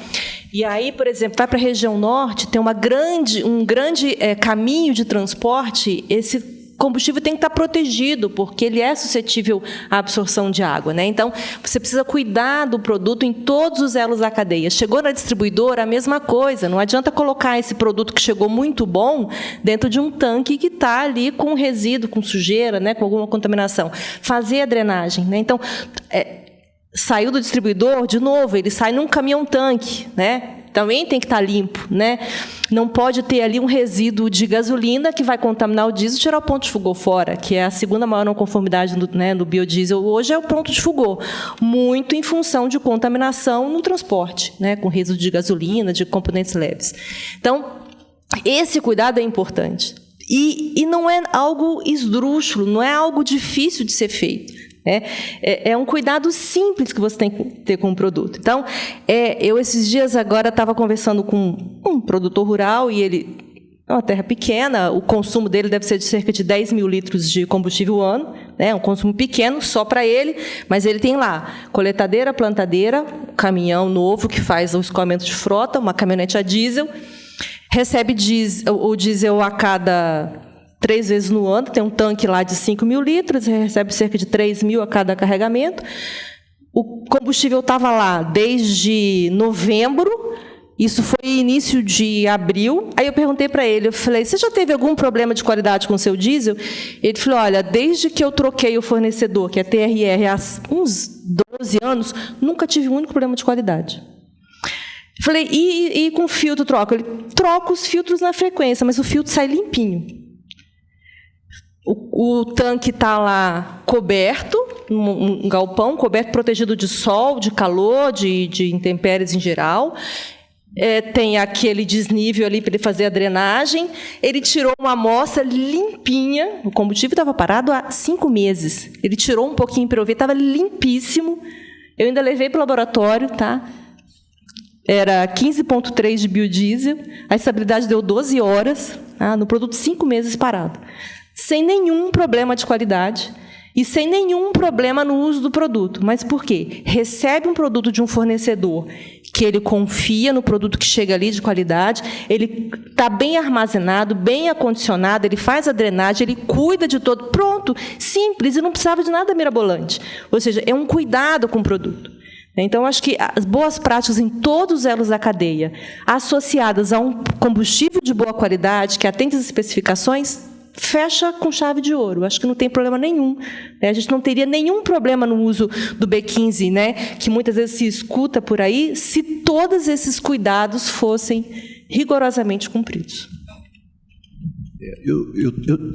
E aí, por exemplo, vai para a região norte, tem um grande caminho de transporte, esse combustível tem que estar protegido, porque ele é suscetível à absorção de água, né? Então, você precisa cuidar do produto em todos os elos da cadeia. Chegou na distribuidora, a mesma coisa. Não adianta colocar esse produto que chegou muito bom dentro de um tanque que está ali com resíduo, com sujeira, né? Com alguma contaminação. Fazer a drenagem, né? Então, saiu do distribuidor, de novo, ele sai num caminhão-tanque, né? Também tem que estar limpo, né? Não pode ter ali um resíduo de gasolina que vai contaminar o diesel e tirar o ponto de fulgor fora, que é a segunda maior não conformidade do biodiesel hoje, é o ponto de fulgor, muito em função de contaminação no transporte, né? Com resíduo de gasolina, de componentes leves. Então, esse cuidado é importante. E não é algo esdrúxulo, não é algo difícil de ser feito. É um cuidado simples que você tem que ter com o produto. Então, eu esses dias agora estava conversando com um produtor rural e ele é uma terra pequena, o consumo dele deve ser de cerca de 10 mil litros de combustível ano, né? Um consumo pequeno só para ele, mas ele tem lá coletadeira, plantadeira, caminhão novo que faz o escoamento de frota, uma caminhonete a diesel, recebe o diesel a cada 3 vezes no ano, tem um tanque lá de 5 mil litros, recebe cerca de 3 mil a cada carregamento. O combustível estava lá desde novembro, isso foi início de abril. Aí eu perguntei para ele, eu falei, você já teve algum problema de qualidade com o seu diesel? Ele falou, olha, desde que eu troquei o fornecedor, que é TRR, há uns 12 anos, nunca tive um único problema de qualidade. Eu falei, e com filtro troca? Ele troca os filtros na frequência, mas o filtro sai limpinho. O tanque está lá coberto, um galpão coberto, protegido de sol, de calor, de intempéries em geral. Tem aquele desnível ali para ele fazer a drenagem. Ele tirou uma amostra limpinha. O combustível estava parado há 5 meses. Ele tirou um pouquinho para eu ver, estava limpíssimo. Eu ainda levei para o laboratório, tá? Era 15,3 de biodiesel. A estabilidade deu 12 horas, tá? No produto 5 meses parado. Sem nenhum problema de qualidade e sem nenhum problema no uso do produto. Mas por quê? Recebe um produto de um fornecedor que ele confia no produto que chega ali de qualidade, ele está bem armazenado, bem acondicionado, ele faz a drenagem, ele cuida de todo. Pronto, simples, e não precisava de nada mirabolante. Ou seja, é um cuidado com o produto. Então, acho que as boas práticas em todos os elos da cadeia, associadas a um combustível de boa qualidade, que atende às especificações, fecha com chave de ouro. Acho que não tem problema nenhum. A gente não teria nenhum problema no uso do B15, né, que muitas vezes se escuta por aí, se todos esses cuidados fossem rigorosamente cumpridos.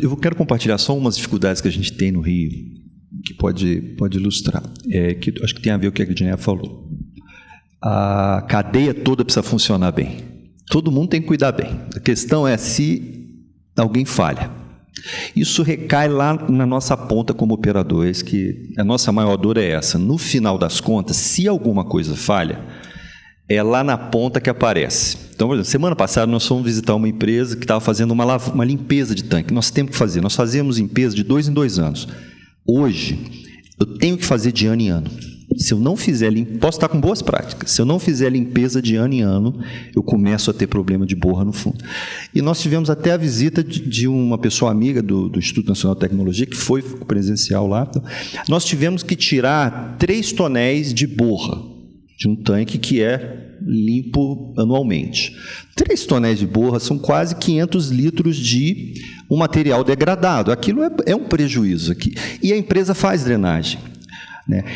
Eu quero compartilhar só umas dificuldades que a gente tem no Rio, que pode ilustrar, que acho que tem a ver com o que a Edneia falou. A cadeia toda precisa funcionar bem. Todo mundo tem que cuidar bem. A questão é se alguém falha. Isso recai lá na nossa ponta como operadores, que a nossa maior dor é essa. No final das contas, se alguma coisa falha, é lá na ponta que aparece. Então, por exemplo, semana passada nós fomos visitar uma empresa que estava fazendo uma limpeza de tanque. Nós temos que fazer. Nós fazemos limpeza de 2 em 2 anos. Hoje, eu tenho que fazer de ano em ano. Se eu não fizer limpeza, posso estar com boas práticas. Se eu não fizer limpeza de ano em ano, eu começo a ter problema de borra no fundo. E nós tivemos até a visita de uma pessoa amiga do Instituto Nacional de Tecnologia, que foi presencial lá. Nós tivemos que tirar 3 tonéis de borra de um tanque que é limpo anualmente. 3 tonéis de borra são quase 500 litros de um material degradado. Aquilo é um prejuízo aqui. E a empresa faz drenagem.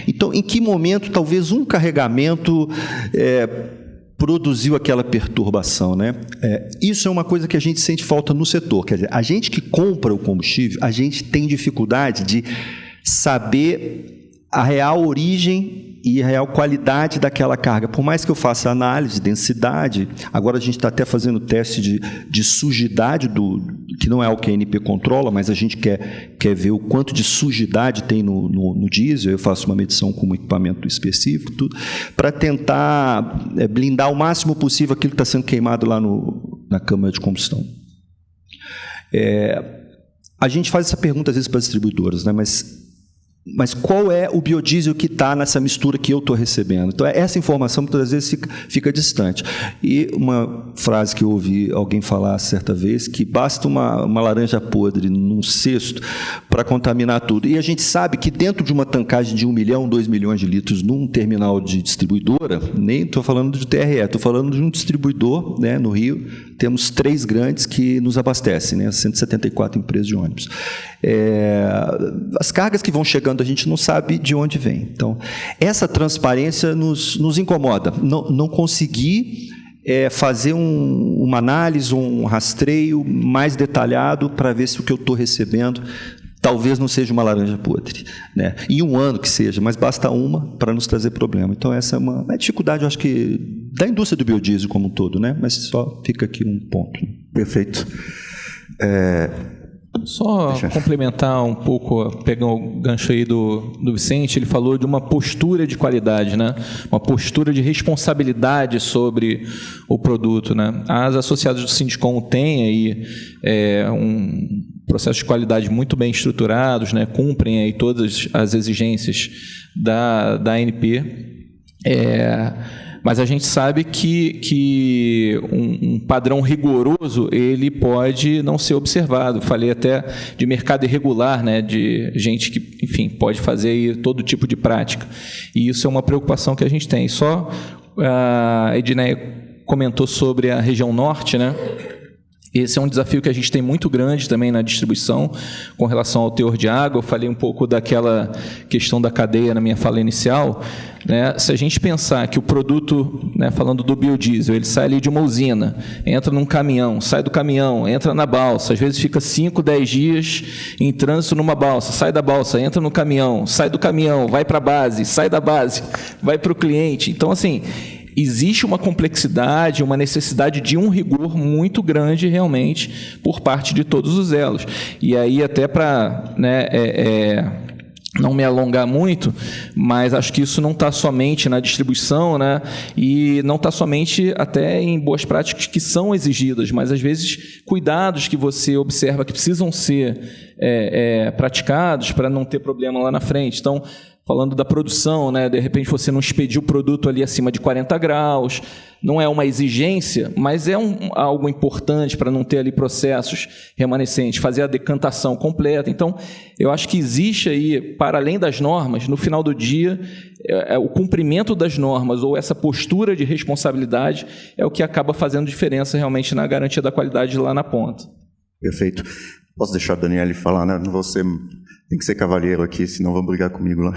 Então, em que momento talvez um carregamento produziu aquela perturbação? Isso é uma coisa que a gente sente falta no setor. Quer dizer, a gente que compra o combustível, a gente tem dificuldade de saber a real origem e a real qualidade daquela carga. Por mais que eu faça análise, densidade, agora a gente está até fazendo teste de sujidade, que não é o que a ANP controla, mas a gente quer ver o quanto de sujidade tem no diesel. Eu faço uma medição com um equipamento específico, tudo, para tentar blindar o máximo possível aquilo que está sendo queimado lá na câmara de combustão. A gente faz essa pergunta às vezes para as distribuidoras, mas Mas qual é o biodiesel que está nessa mistura que eu estou recebendo? Então, essa informação muitas vezes fica distante. E uma frase que eu ouvi alguém falar certa vez, que basta uma laranja podre num cesto para contaminar tudo. E a gente sabe que dentro de uma tancagem de 1 milhão, 2 milhões de litros num terminal de distribuidora, nem estou falando de TRE, estou falando de um distribuidor, né, no Rio, temos 3 grandes que nos abastecem, né, 174 empresas de ônibus. As cargas que vão chegando, a gente não sabe de onde vem. Então, essa transparência nos incomoda. Não conseguir fazer uma análise, um rastreio mais detalhado para ver se o que eu estou recebendo talvez não seja uma laranja podre, né? Em um ano que seja, mas basta uma para nos trazer problema. Então, essa é uma dificuldade, eu acho que, da indústria do biodiesel como um todo, né? Mas só fica aqui um ponto. Perfeito. Só complementar um pouco, pegar o gancho aí do Vicente, ele falou de uma postura de qualidade, né? Uma postura de responsabilidade sobre o produto, né? As associadas do Sindicom têm aí um processo de qualidade muito bem estruturados, né? Cumprem aí todas as exigências da ANP. Mas a gente sabe que um padrão rigoroso ele pode não ser observado. Falei até de mercado irregular, né, de gente que, enfim, pode fazer aí todo tipo de prática. E isso é uma preocupação que a gente tem. Só a Edneia comentou sobre a região norte, né? Esse é um desafio que a gente tem muito grande também na distribuição com relação ao teor de água. Eu falei um pouco daquela questão da cadeia na minha fala inicial, né? Se a gente pensar que o produto, né, falando do biodiesel, ele sai ali de uma usina, entra num caminhão, sai do caminhão, entra na balsa, às vezes fica 5, 10 dias em trânsito numa balsa, sai da balsa, entra no caminhão, sai do caminhão, vai para a base, sai da base, vai para o cliente. Então, assim, existe uma complexidade, uma necessidade de um rigor muito grande, realmente, por parte de todos os elos. E aí, até para, né, não me alongar muito, mas acho que isso não está somente na distribuição, né, e não está somente até em boas práticas que são exigidas, mas, às vezes, cuidados que você observa que precisam ser praticados para não ter problema lá na frente. Então, falando da produção, né, de repente você não expediu o produto ali acima de 40 graus, não é uma exigência, mas é algo importante para não ter ali processos remanescentes, fazer a decantação completa. Então, eu acho que existe aí, para além das normas, no final do dia, o cumprimento das normas ou essa postura de responsabilidade é o que acaba fazendo diferença realmente na garantia da qualidade lá na ponta. Perfeito. Posso deixar a Daniele falar, né? Você tem que ser cavalheiro aqui, senão vão brigar comigo lá.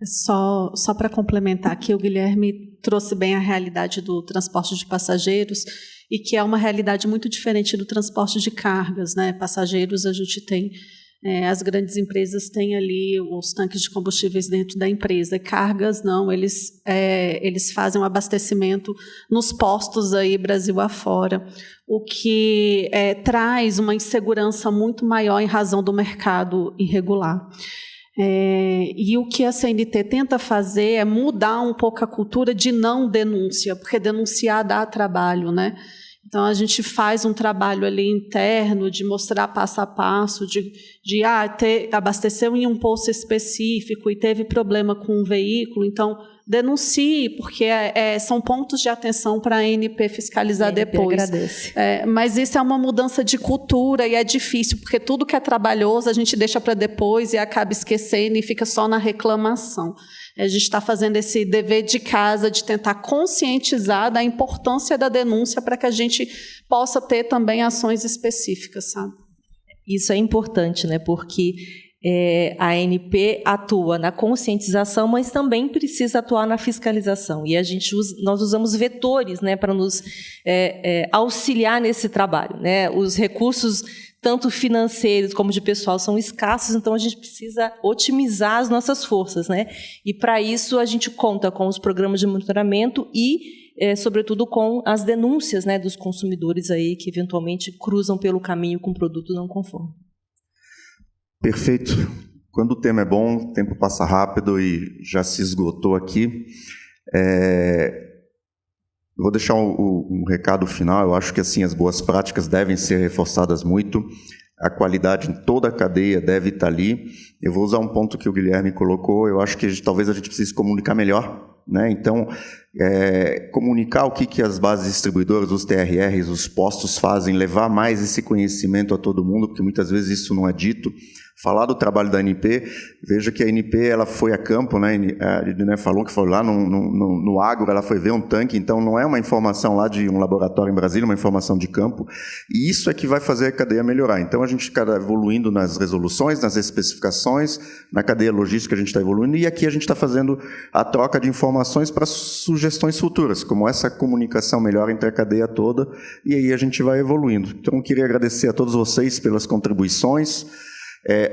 Só para complementar aqui, o Guilherme trouxe bem a realidade do transporte de passageiros e que é uma realidade muito diferente do transporte de cargas, né? Passageiros, a gente tem, as grandes empresas têm ali os tanques de combustíveis dentro da empresa, e cargas não, eles fazem um abastecimento nos postos aí Brasil afora, o que traz uma insegurança muito maior em razão do mercado irregular. E o que a CNT tenta fazer é mudar um pouco a cultura de não denúncia, porque denunciar dá trabalho, né? Então, a gente faz um trabalho ali interno de mostrar passo a passo, abasteceu em um posto específico e teve problema com um veículo, então denuncie, porque são pontos de atenção para a ANP fiscalizar depois. Agradece. Mas isso é uma mudança de cultura e é difícil, porque tudo que é trabalhoso a gente deixa para depois e acaba esquecendo e fica só na reclamação. A gente está fazendo esse dever de casa de tentar conscientizar da importância da denúncia para que a gente possa ter também ações específicas, sabe? Isso é importante, né? Porque a ANP atua na conscientização, mas também precisa atuar na fiscalização. E nós usamos vetores, né, para nos auxiliar nesse trabalho, né? Os recursos, tanto financeiros como de pessoal, são escassos, então a gente precisa otimizar as nossas forças, né? E, para isso, a gente conta com os programas de monitoramento e, sobretudo, com as denúncias, né, dos consumidores aí que, eventualmente, cruzam pelo caminho com produto não conforme. Perfeito. Quando o tema é bom, o tempo passa rápido e já se esgotou aqui. Vou deixar um recado final. Eu acho que assim as boas práticas devem ser reforçadas muito. a qualidade em toda a cadeia deve estar ali. Eu vou usar um ponto que o Guilherme colocou, eu acho que talvez a gente precise comunicar melhor, né? Então, comunicar o que as bases distribuidoras, os TRRs, os postos fazem, levar mais esse conhecimento a todo mundo, porque muitas vezes isso não é dito. Falar do trabalho da ANP, veja que a ANP ela foi a campo, né? Falou que foi lá no agro, ela foi ver um tanque, então não é uma informação lá de um laboratório em Brasília, uma informação de campo, e isso é que vai fazer a cadeia melhorar. Então a gente está evoluindo nas resoluções, nas especificações, na cadeia logística a gente está evoluindo, e aqui a gente está fazendo a troca de informações para sugestões futuras, como essa comunicação melhor entre a cadeia toda, e aí a gente vai evoluindo. Então eu queria agradecer a todos vocês pelas contribuições.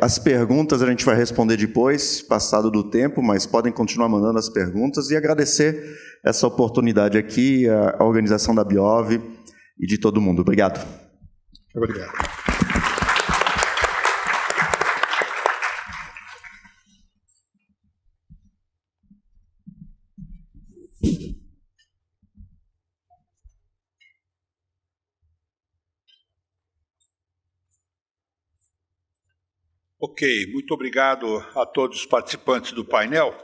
As perguntas a gente vai responder depois, passado do tempo, mas podem continuar mandando as perguntas, e agradecer essa oportunidade aqui, a organização da Biov e de todo mundo. Obrigado. Obrigado. Ok, muito obrigado a todos os participantes do painel.